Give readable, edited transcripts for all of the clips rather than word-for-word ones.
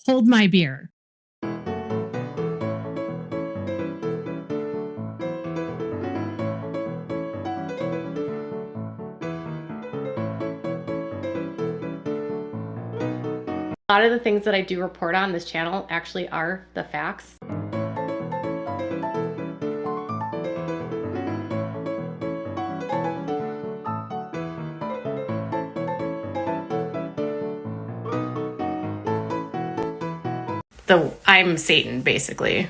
hold my beer. A lot of the things that I do report on this channel actually are the facts. I'm Satan, basically.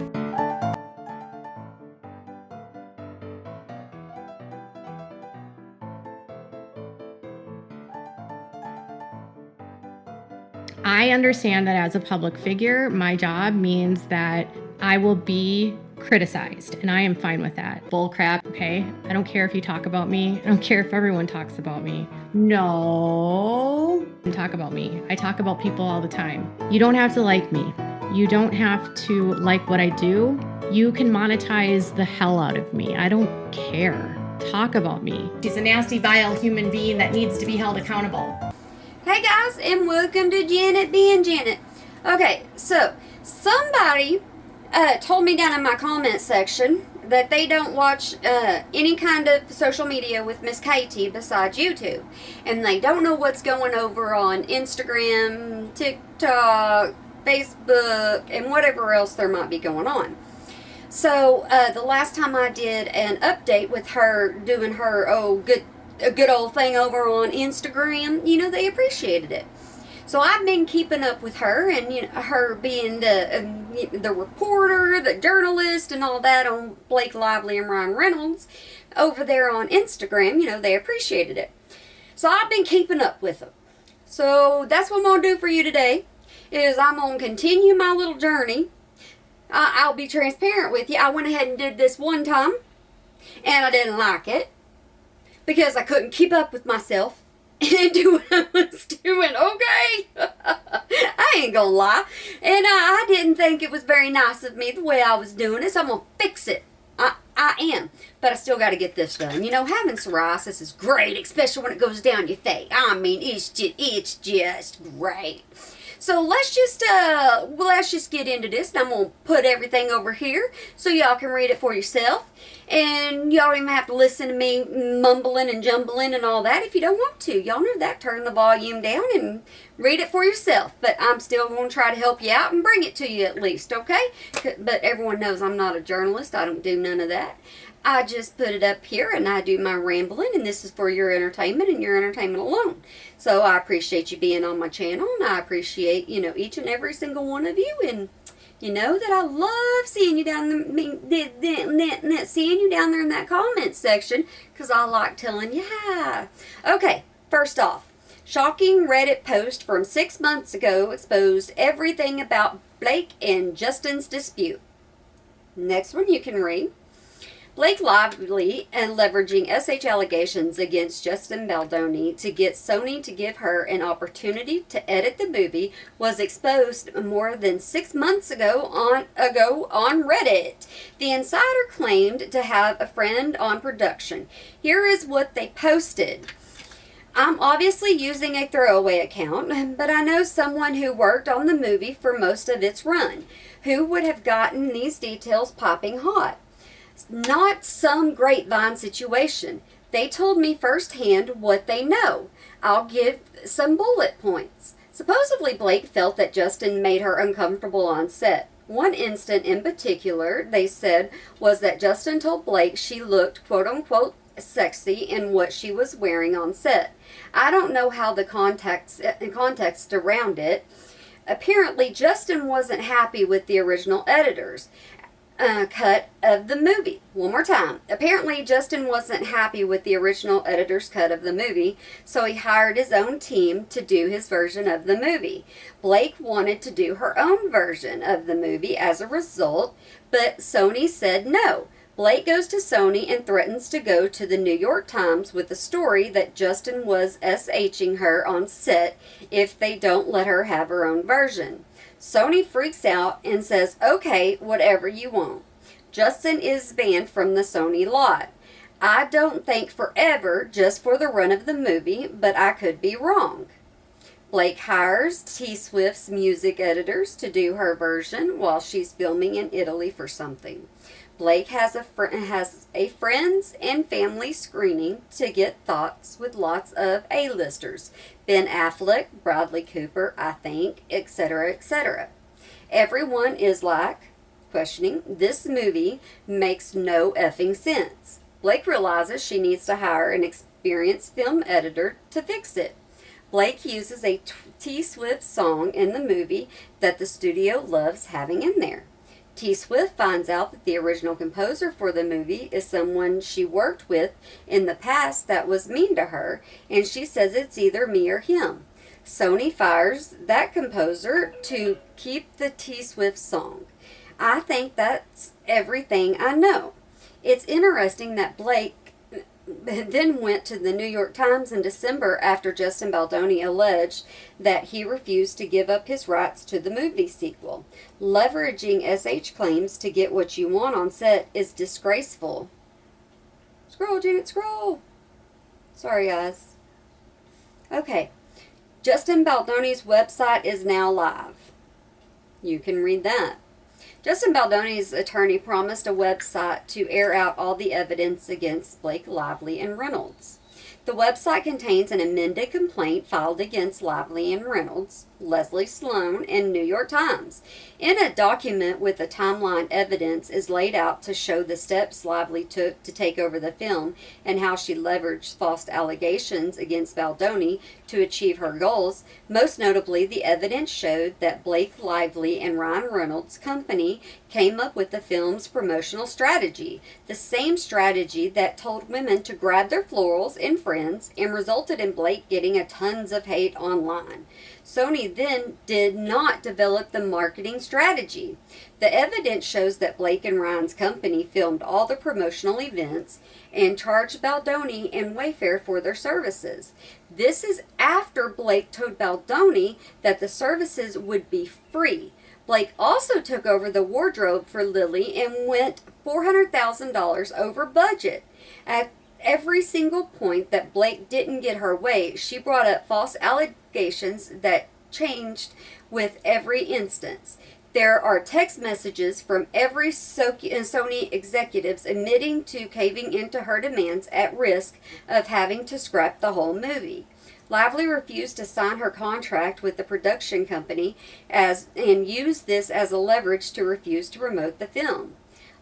I understand that as a public figure, my job means that I will be criticized, and I am fine with that. Bull crap, okay? I don't care if you talk about me. I don't care if everyone talks about me. No. Talk about me. I talk about people all the time. You don't have to like me. You don't have to like what I do. You can monetize the hell out of me. I don't care. Talk about me. She's a nasty, vile human being that needs to be held accountable. Hey guys, and welcome to Janet being Janet. Okay, so somebody told me down in my comment section that they don't watch any kind of social media with Miss Katie besides YouTube, and they don't know what's going over on Instagram, TikTok, Facebook, and whatever else there might be going on. So the last time I did an update with her doing her a good old thing over on Instagram, they appreciated it. So I've been keeping up with her, and her being the reporter, the journalist, and all that on Blake Lively and Ryan Reynolds over there on Instagram. They appreciated it. So I've been keeping up with them. So that's what I'm going to do for you today, is I'm going to continue my little journey. I'll be transparent with you. I went ahead and did this one time, and I didn't like it, because I couldn't keep up with myself and do what I was doing, okay? I ain't gonna lie. And I didn't think it was very nice of me the way I was doing it, so I'm gonna fix it. I am. But I still gotta get this done. Having psoriasis is great, especially when it goes down your face. I mean, it's just great. So let's just get into this, and I'm going to put everything over here so y'all can read it for yourself. And y'all don't even have to listen to me mumbling and jumbling and all that if you don't want to. Y'all know that. Turn the volume down and read it for yourself. But I'm still going to try to help you out and bring it to you at least, okay? But everyone knows I'm not a journalist. I don't do none of that. I just put it up here and I do my rambling, and this is for your entertainment and your entertainment alone. So I appreciate you being on my channel, and I appreciate, each and every single one of you, and you know that I love seeing you down there, seeing you down there in that comment section, because I like telling you hi. Okay, first off, shocking Reddit post from 6 months ago exposed everything about Blake and Justin's dispute. Next one you can read. Blake Lively and leveraging SH allegations against Justin Baldoni to get Sony to give her an opportunity to edit the movie was exposed more than 6 months ago on Reddit. The insider claimed to have a friend on production. Here is what they posted. I'm obviously using a throwaway account, but I know someone who worked on the movie for most of its run, who would have gotten these details popping hot. Not some grapevine situation. They told me firsthand what they know. I'll give some bullet points. Supposedly, Blake felt that Justin made her uncomfortable on set. One instant in particular, they said, was that Justin told Blake she looked quote-unquote sexy in what she was wearing on set. I don't know how the context around it. Apparently, Justin wasn't happy with the original editors. Cut of the movie. One more time. Apparently, Justin wasn't happy with the original editor's cut of the movie, so he hired his own team to do his version of the movie. Blake wanted to do her own version of the movie as a result, but Sony said no. Blake goes to Sony and threatens to go to the New York Times with the story that Justin was SHing her on set if they don't let her have her own version. Sony freaks out and says, okay, whatever you want. Justin is banned from the Sony lot. I don't think forever, just for the run of the movie, but I could be wrong. Blake hires T Swift's music editors to do her version while she's filming in Italy for something. Blake has a friends and family screening to get thoughts with lots of A-listers. Ben Affleck, Bradley Cooper, I think, etc., etc. Everyone is like, questioning, this movie makes no effing sense. Blake realizes she needs to hire an experienced film editor to fix it. Blake uses a T Swift song in the movie that the studio loves having in there. T Swift finds out that the original composer for the movie is someone she worked with in the past that was mean to her, and she says it's either me or him. Sony fires that composer to keep the T Swift song. I think that's everything I know. It's interesting that Blake then went to the New York Times in December after Justin Baldoni alleged that he refused to give up his rights to the movie sequel. Leveraging SH claims to get what you want on set is disgraceful. Scroll, Janet, scroll. Sorry, guys. Okay. Justin Baldoni's website is now live. You can read that. Justin Baldoni's attorney promised a website to air out all the evidence against Blake Lively and Reynolds. The website contains an amended complaint filed against Lively and Reynolds, Leslie Sloan, and New York Times. In a document with the timeline evidence is laid out to show the steps Lively took to take over the film and how she leveraged false allegations against Baldoni to achieve her goals. Most notably, the evidence showed that Blake Lively and Ryan Reynolds' company came up with the film's promotional strategy, the same strategy that told women to grab their florals and friends and resulted in Blake getting a tons of hate online. Sony then did not develop the marketing strategy. The evidence shows that Blake and Ryan's company filmed all the promotional events and charged Baldoni and Wayfair for their services. This is after Blake told Baldoni that the services would be free. Blake also took over the wardrobe for Lily and went $400,000 over budget. At every single point that Blake didn't get her way, she brought up false allegations that changed with every instance. There are text messages from every Sony executives admitting to caving into her demands at risk of having to scrap the whole movie. Lively refused to sign her contract with the production company and used this as a leverage to refuse to promote the film.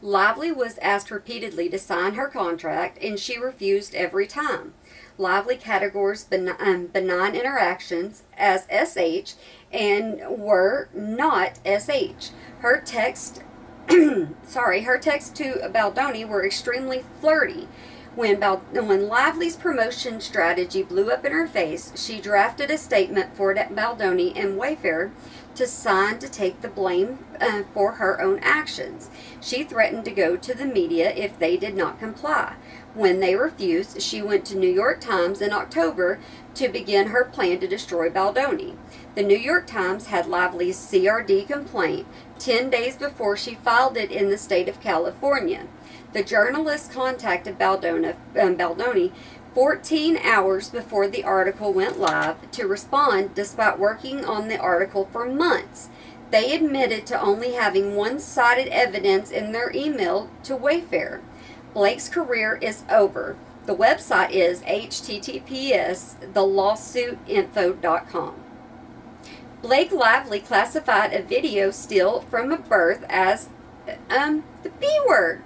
Lively was asked repeatedly to sign her contract, and she refused every time. Lively categorized benign interactions as SH and were not SH. Her text to Baldoni were extremely flirty. When Lively's promotion strategy blew up in her face, she drafted a statement for Baldoni and Wayfair to sign to take the blame for her own actions. She threatened to go to the media if they did not comply. When they refused, she went to New York Times in October to begin her plan to destroy Baldoni. The New York Times had Lively's CRD complaint 10 days before she filed it in the state of California. The journalist contacted Baldoni 14 hours before the article went live to respond despite working on the article for months. They admitted to only having one-sided evidence in their email to Wayfair. Blake's career is over. The website is https://thelawsuitinfo.com. Blake Lively classified a video still from a birth as the B word.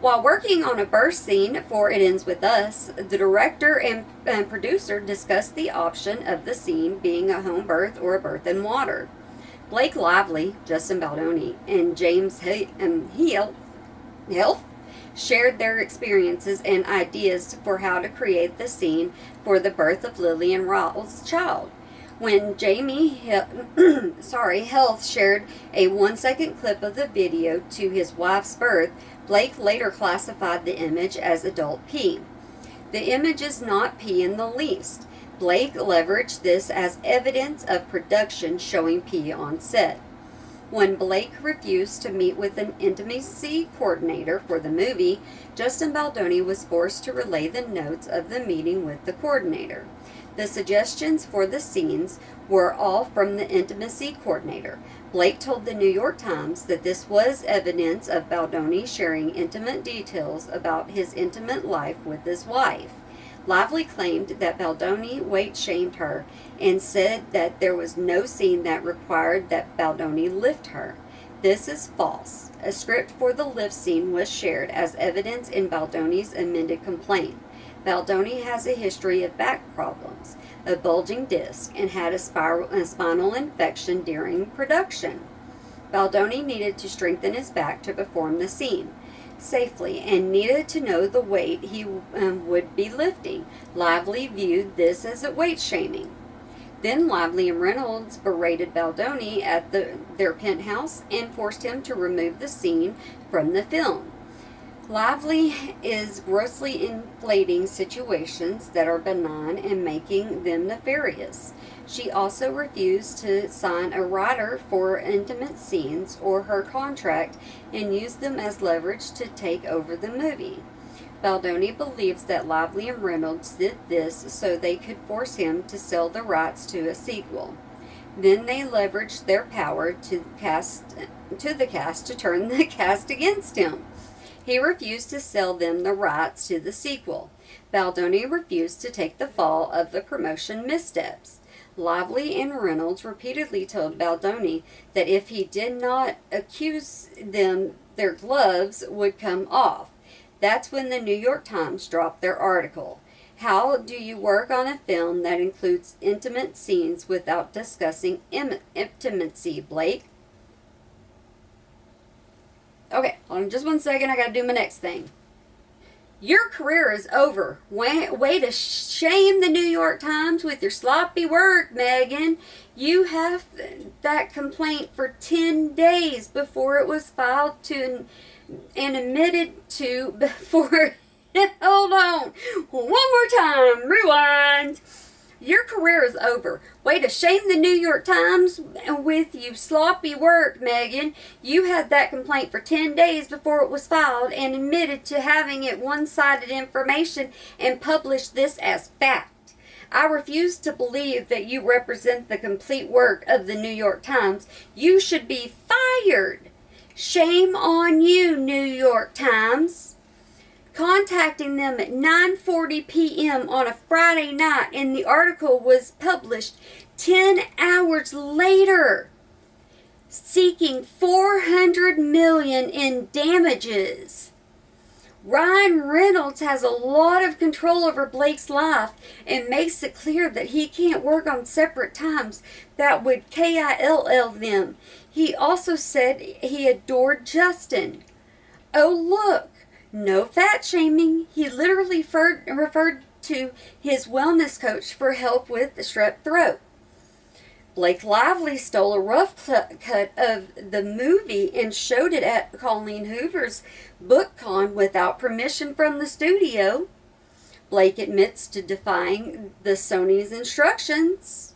While working on a birth scene for It Ends With Us, the director and producer discussed the option of the scene being a home birth or a birth in water. Blake Lively, Justin Baldoni, and James Health shared their experiences and ideas for how to create the scene for the birth of Lily and Raul's child. When Health shared a 1-second clip of the video to his wife's birth, Blake later classified the image as adult pee. The image is not pee in the least. Blake leveraged this as evidence of production showing pee on set. When Blake refused to meet with an intimacy coordinator for the movie, Justin Baldoni was forced to relay the notes of the meeting with the coordinator. The suggestions for the scenes were all from the intimacy coordinator. Blake told the New York Times that this was evidence of Baldoni sharing intimate details about his intimate life with his wife. Lively claimed that Baldoni weight-shamed her and said that there was no scene that required that Baldoni lift her. This is false. A script for the lift scene was shared as evidence in Baldoni's amended complaint. Baldoni has a history of back problems, a bulging disc, and had a spinal infection during production. Baldoni needed to strengthen his back to perform the scene safely and needed to know the weight he would be lifting. Lively viewed this as a weight shaming. Then Lively and Reynolds berated Baldoni at their penthouse and forced him to remove the scene from the film. Lively is grossly inflating situations that are benign and making them nefarious. She also refused to sign a writer for intimate scenes or her contract and used them as leverage to take over the movie. Baldoni believes that Lively and Reynolds did this so they could force him to sell the rights to a sequel. Then they leveraged their power to the cast to turn the cast against him. He refused to sell them the rights to the sequel. Baldoni refused to take the fall of the promotion missteps. Lively and Reynolds repeatedly told Baldoni that if he did not accuse them, their gloves would come off. That's when the New York Times dropped their article. How do you work on a film that includes intimate scenes without discussing intimacy, Blake? Okay, hold on just 1 second. I gotta do my next thing. Your career is over. Way to shame the New York Times with your sloppy work, Megan. You have that complaint for 10 days before it was filed to and admitted to before. Hold on. One more time. Rewind. Your career is over. Way to shame the New York Times with you sloppy work, Megan. You had that complaint for 10 days before it was filed and admitted to having it one-sided information and published this as fact. I refuse to believe that you represent the complete work of the New York Times. You should be fired. Shame on you, New York Times. Contacting them at 9:40 p.m. on a Friday night, and the article was published 10 hours later, seeking $400 million in damages. Ryan Reynolds has a lot of control over Blake's life and makes it clear that he can't work on separate times that would kill them. He also said he adored Justin. Oh, look. No fat shaming. He literally referred to his wellness coach for help with the strep throat. Blake Lively stole a rough cut of the movie and showed it at Colleen Hoover's BookCon without permission from the studio. Blake admits to defying the Sony's instructions.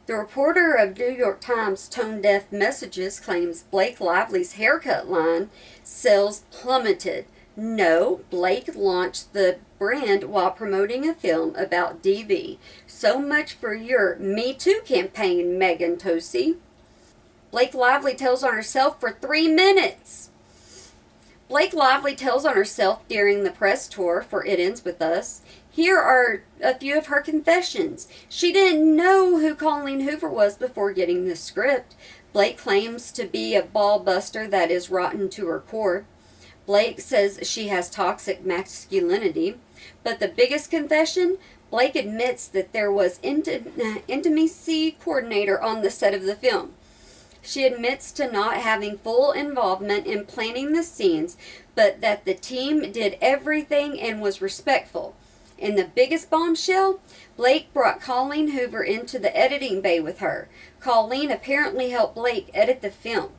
The reporter of New York Times tone-deaf messages claims Blake Lively's haircut line sales plummeted. No, Blake launched the brand while promoting a film about DV. So much for your Me Too campaign, Megan Tosi. Blake Lively tells on herself for 3 minutes. Blake Lively tells on herself during the press tour for It Ends With Us. Here are a few of her confessions. She didn't know who Colleen Hoover was before getting the script. Blake claims to be a ball buster that is rotten to her core. Blake says she has toxic masculinity. But the biggest confession, Blake admits that there was intimacy coordinator on the set of the film. She admits to not having full involvement in planning the scenes, but that the team did everything and was respectful. In the biggest bombshell, Blake brought Colleen Hoover into the editing bay with her. Colleen apparently helped Blake edit the film.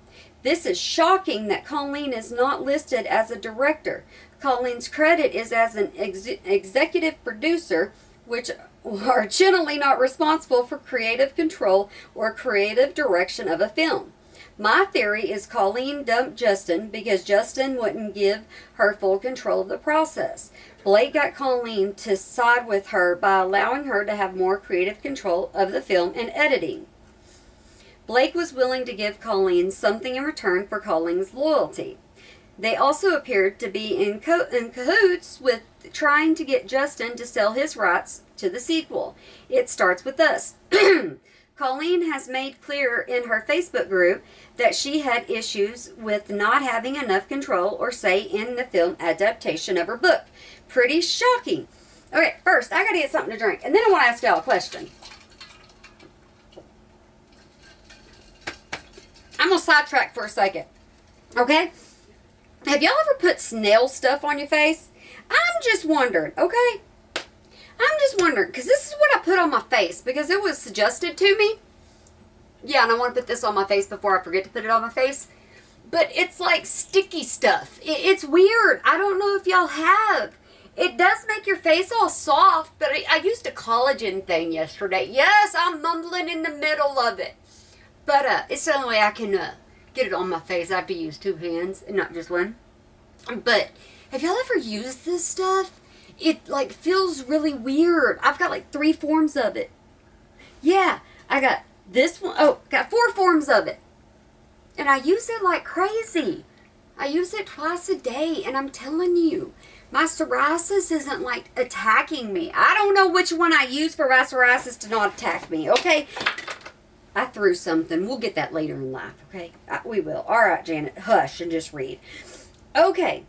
This is shocking that Colleen is not listed as a director. Colleen's credit is as an executive producer, which are generally not responsible for creative control or creative direction of a film. My theory is Colleen dumped Justin because Justin wouldn't give her full control of the process. Blake got Colleen to side with her by allowing her to have more creative control of the film and editing. Blake was willing to give Colleen something in return for Colleen's loyalty. They also appeared to be in cahoots with trying to get Justin to sell his rights to the sequel. It Starts With Us. Colleen has made clear in her Facebook group that she had issues with not having enough control or say in the film adaptation of her book. Pretty shocking. Okay, first, I gotta get something to drink, and then I want to ask y'all a question. I'm gonna sidetrack for a second. Okay? Have y'all ever put snail stuff on your face? I'm just wondering, okay? I'm just wondering, because this is what I put on my face, because it was suggested to me. Yeah, and I want to put this on my face before I forget to put it on my face. But it's like sticky stuff. It's weird. I don't know if y'all have. It does make your face all soft, but I used a collagen thing yesterday. Yes, I'm mumbling in the middle of it. But it's the only way I can get it on my face. I have to use 2 hands and not just one. But have y'all ever used this stuff? It like feels really weird. I've got like 3 forms of it. Yeah, I got this one. Oh, got 4 forms of it. And I use it like crazy. I use it twice a day, and I'm telling you, my psoriasis isn't like attacking me. I don't know which one I use for my psoriasis to not attack me, okay? I threw something. We'll get that later in life, okay? We will. All right, Janet, hush and just read. Okay.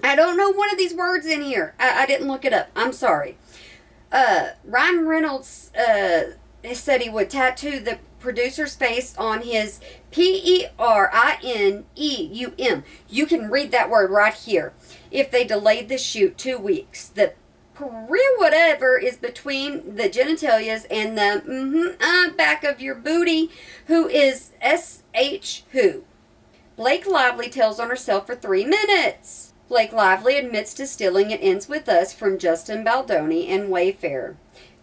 I don't know one of these words in here. I didn't look it up. I'm sorry. Ryan Reynolds said he would tattoo the producer's face on his PERINEUM. You can read that word right here. If they delayed the shoot 2 weeks. The whatever is between the genitalias and the back of your booty, who is SH who. Blake Lively tells on herself for 3 minutes. Blake Lively admits to stealing It Ends With Us from Justin Baldoni and Wayfair.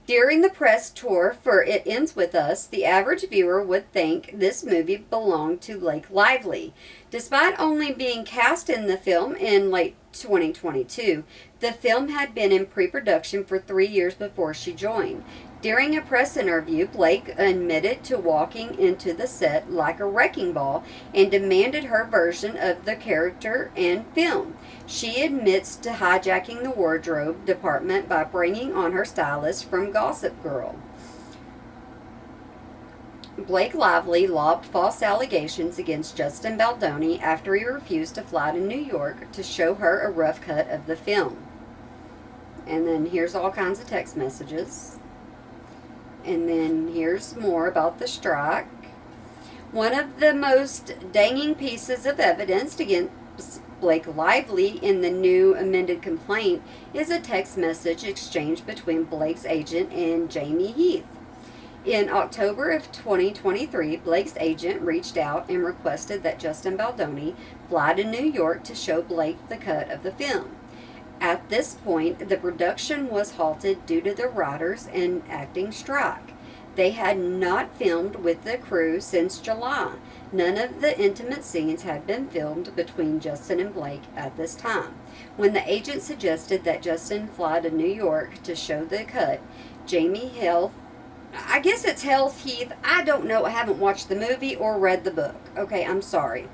During the press tour for It Ends With Us, the average viewer would think this movie belonged to Blake Lively. Despite only being cast in the film in late 2022, the film had been in pre-production for 3 years before she joined. During a press interview, Blake admitted to walking into the set like a wrecking ball and demanded her version of the character and film. She admits to hijacking the wardrobe department by bringing on her stylist from Gossip Girl. Blake Lively lobbed false allegations against Justin Baldoni after he refused to fly to New York to show her a rough cut of the film. And then here's all kinds of text messages. And then here's more about the strike. One of the most danging pieces of evidence against Blake Lively in the new amended complaint is a text message exchanged between Blake's agent and Jamie Heath. In October of 2023, Blake's agent reached out and requested that Justin Baldoni fly to New York to show Blake the cut of the film. At this point, the production was halted due to the writers' and acting strike. They had not filmed with the crew since July. None of the intimate scenes had been filmed between Justin and Blake at this time. When the agent suggested that Justin fly to New York to show the cut, Jamie Heath, I guess it's Heath, I don't know, I haven't watched the movie or read the book. Okay, I'm sorry.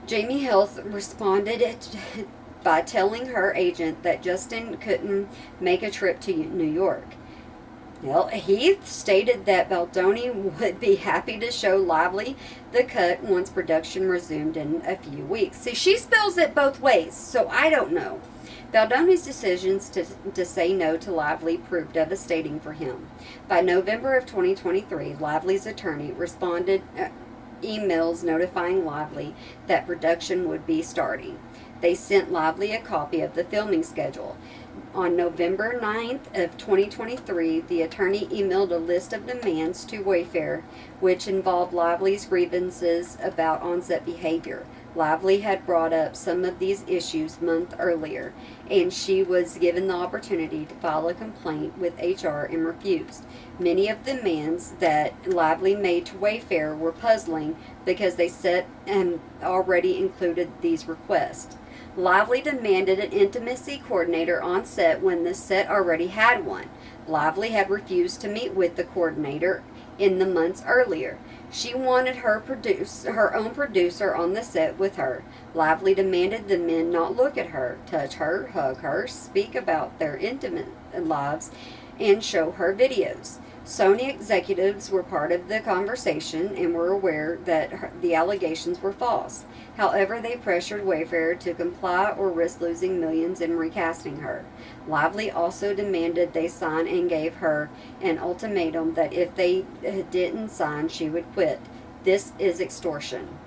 Jamie Heath responded by telling her agent that Justin couldn't make a trip to New York. Well, Heath stated that Baldoni would be happy to show Lively the cut once production resumed in a few weeks. See, she spells it both ways, so I don't know. Baldoni's decisions to say no to Lively proved devastating for him. By November of 2023, Lively's attorney responded emails notifying Lively that production would be starting. They sent Lively a copy of the filming schedule. On November 9th of 2023, the attorney emailed a list of demands to Wayfair, which involved Lively's grievances about on-set behavior. Lively had brought up some of these issues months earlier, and she was given the opportunity to file a complaint with HR and refused. Many of the demands that Lively made to Wayfair were puzzling because they said and already included these requests. Lively demanded an intimacy coordinator on set when the set already had one. Lively had refused to meet with the coordinator in the months earlier. She wanted her own producer on the set with her. Lively demanded the men not look at her, touch her, hug her, speak about their intimate lives, and show her videos. Sony executives were part of the conversation and were aware that the allegations were false. However, they pressured Wayfarer to comply or risk losing millions in recasting her. Lively also demanded they sign and gave her an ultimatum that if they didn't sign, she would quit. This is extortion.